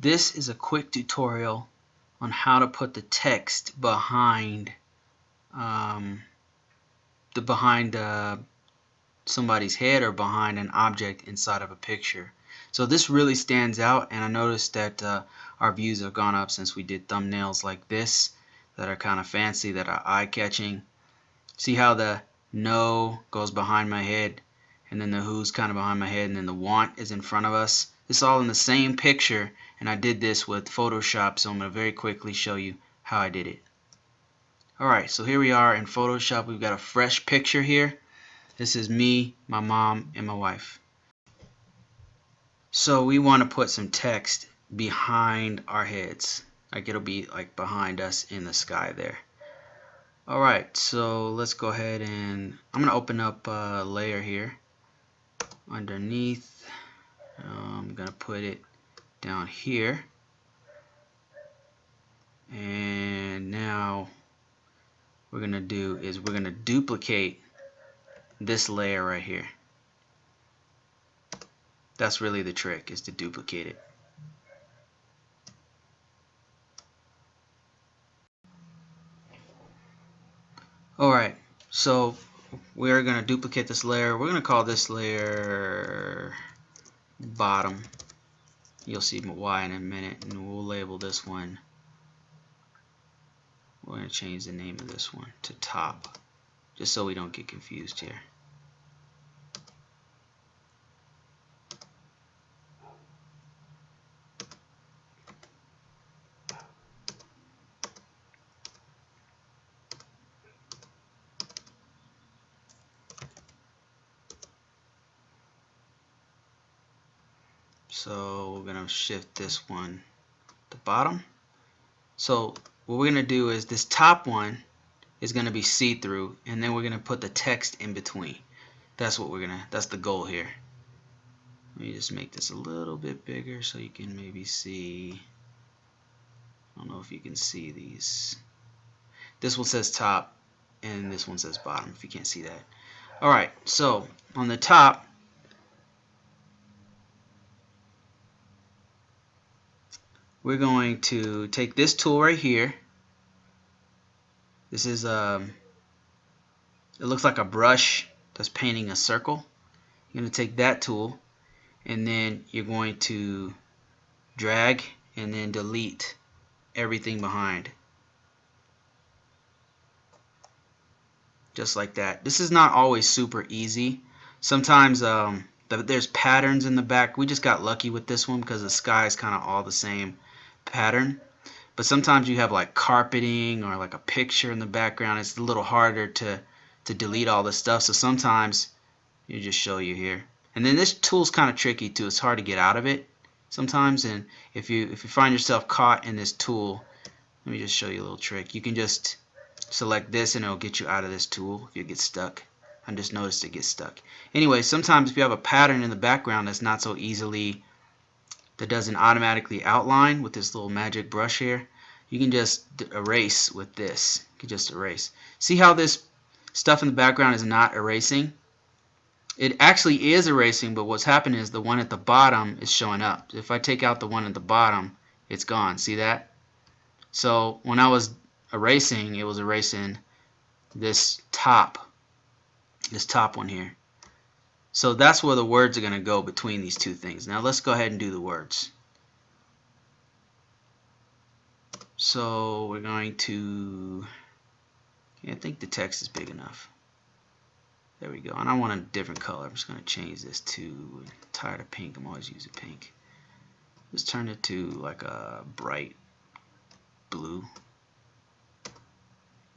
This is a quick tutorial on how to put the text behind somebody's head or behind an object inside of a picture. So this really stands out, and I noticed that our views have gone up since we did thumbnails like this that are kind of fancy, that are eye-catching. See how the no goes behind my head, and then the who's kind of behind my head, and then the want is in front of us. It's all in the same picture, and I did this with Photoshop, so I'm going to very quickly show you how I did it. Alright, so here we are in Photoshop. We've got a fresh picture here. This is me, my mom, and my wife. So we want to put some text behind our heads. Like it'll be like behind us in the sky there. Alright, so let's go ahead and I'm going to open up a layer here. Underneath, I'm going to put it down here. And now what we're going to do is we're going to duplicate this layer right here. That's really the trick, is to duplicate it. Alright, so we're going to duplicate this layer. We're going to call this layer bottom. You'll see why in a minute, and we'll label this one. We're going to change the name of this one to top, just so we don't get confused here. So we're going to shift this one to bottom. So what we're going to do is this top one is going to be see-through, and then we're going to put the text in between. That's the goal here. Let me just make this a little bit bigger so you can maybe see. I don't know if you can see these. This one says top and this one says bottom, if you can't see that. Alright, so on the top, we're going to take this tool right here. This is it looks like a brush that's painting a circle. You're going to take that tool, and then you're going to drag and then delete everything behind. Just like that. This is not always super easy. Sometimes there's patterns in the back. We just got lucky with this one because the sky is kind of all the same pattern. But sometimes you have like carpeting or like a picture in the background. It's a little harder to delete all this stuff. So sometimes you just show you here. And then this tool's kind of tricky too. It's hard to get out of it sometimes. And if you find yourself caught in this tool, let me just show you a little trick. You can just select this and it'll get you out of this tool if you get stuck. I just noticed it gets stuck. Anyway, sometimes if you have a pattern in the background that's not so easily, that doesn't automatically outline with this little magic brush here, you can just erase with this. You can just erase. See how this stuff in the background is not erasing? It actually is erasing, but what's happening is the one at the bottom is showing up. If I take out the one at the bottom, it's gone. See that? So when I was erasing, it was erasing this top one here. So that's where the words are going to go between these two things. Now let's go ahead and do the words. So we're going to, I think the text is big enough. There we go. And I want a different color. I'm just going to change this to, I'm tired of pink. I'm always using pink. Just turn it to like a bright blue.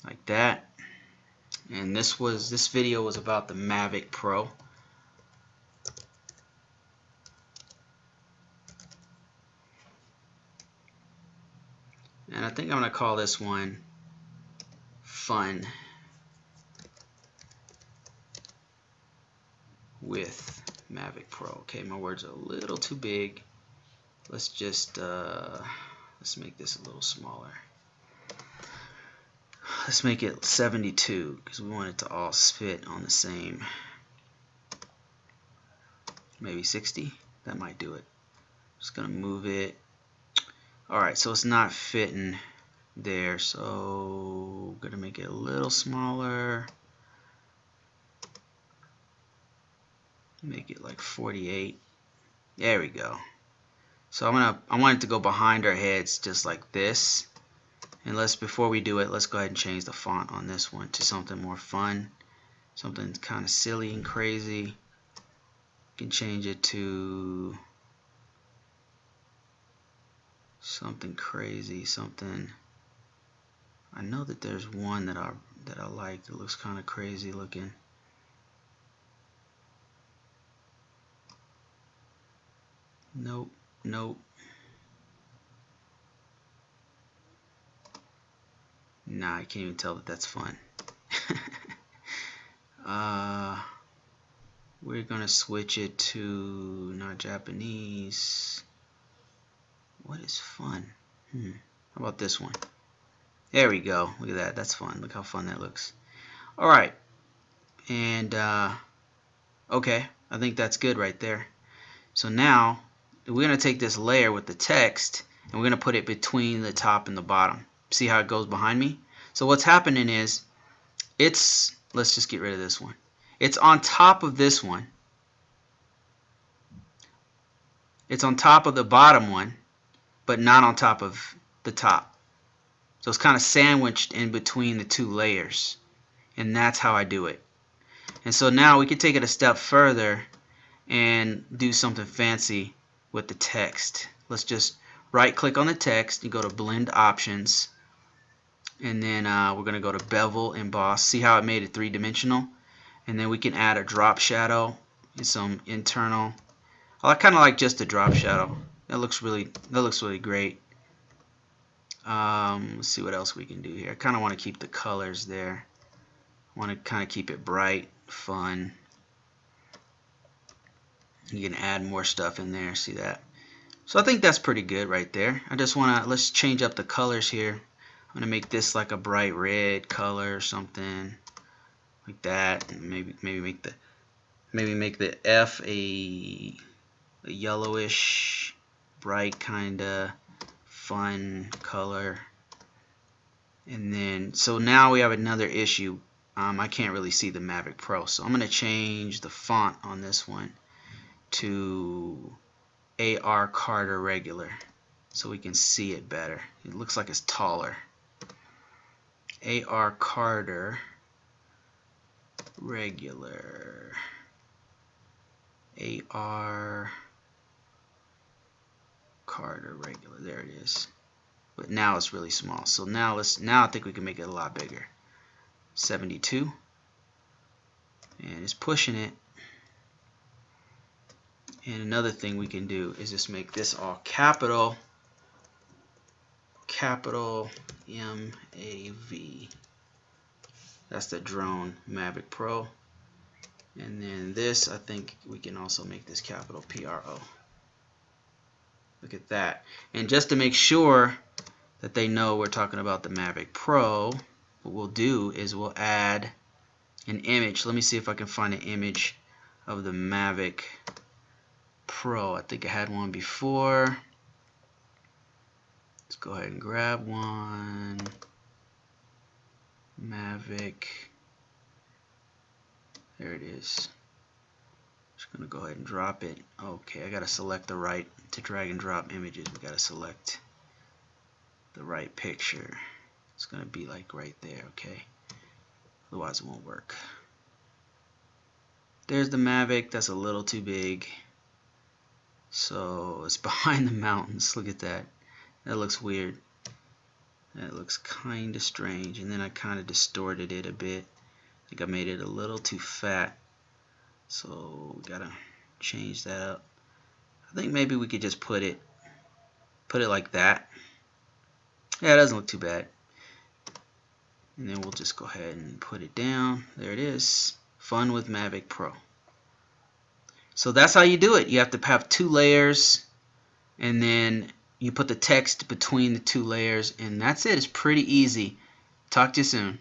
Like that. And this video was about the Mavic Pro. And I think I'm going to call this one Fun with Mavic Pro. Okay, my words are a little too big. Let's just let's make this a little smaller. Let's make it 72 because we want it to all fit on the same. Maybe 60. That might do it. Just gonna move it Alright, so it's not fitting there, so I'm gonna make it a little smaller. Make it like 48. There we go. So I want it to go behind our heads just like this. And before we do it, let's go ahead and change the font on this one to something more fun. Something kind of silly and crazy. You can change it to something crazy, something. I know that there's one that I like that looks kind of crazy looking. Nope, nope. Nah, I can't even tell that that's fun. We're gonna switch it to not Japanese. What is fun? How about this one? There we go. Look at that. That's fun. Look how fun that looks. Alright. And okay, I think that's good right there. So now we're going to take this layer with the text and we're going to put it between the top and the bottom. See how it goes behind me? So what's happening is let's just get rid of this one. It's on top of this one. It's on top of the bottom one, but not on top of the top. So it's kind of sandwiched in between the two layers. And that's how I do it. And so now we can take it a step further and do something fancy with the text. Let's just right click on the text and go to blend options, and then we're going to go to bevel emboss. See how it made it three-dimensional? And then we can add a drop shadow and some internal. I kind of like just a drop shadow. That looks really great. Let's see what else we can do here. I kind of want to keep the colors there. I want to kind of keep it bright, fun. You can add more stuff in there. See that? So I think that's pretty good right there. I just want to, let's change up the colors here. I'm going to make this like a bright red color or something like that. And maybe make the F a yellowish, bright kind of fun color. And then, so now we have another issue. I can't really see the Mavic Pro, so I'm going to change the font on this one to A.R. Carter regular so we can see it better. It looks like it's taller. A.R. Carter regular. A.R. Carter regular. There it is. But now it's really small. So now I think we can make it a lot bigger. 72. And it's pushing it. And another thing we can do is just make this all capital M-A-V. That's the drone Mavic Pro. And then this, I think we can also make this capital P-R-O. Look at that. And just to make sure that they know we're talking about the Mavic Pro, what we'll do is we'll add an image. Let me see if I can find an image of the Mavic Pro. I think I had one before. Let's go ahead and grab one. Mavic. There it is. Just gonna go ahead and drop it. Okay, I gotta select the right to drag and drop images. We gotta select the right picture. It's gonna be like right there, okay? Otherwise it won't work. There's the Mavic. That's a little too big. So it's behind the mountains. Look at that. That looks weird. That looks kind of strange. And then I kind of distorted it a bit. I think I made it a little too fat. So we gotta change that up. I think maybe we could just put it like that. Yeah, it doesn't look too bad. And then we'll just go ahead and put it down. There it is. Fun with Mavic Pro. So that's how you do it. You have to have two layers, and then you put the text between the two layers, and that's it. It's pretty easy. Talk to you soon.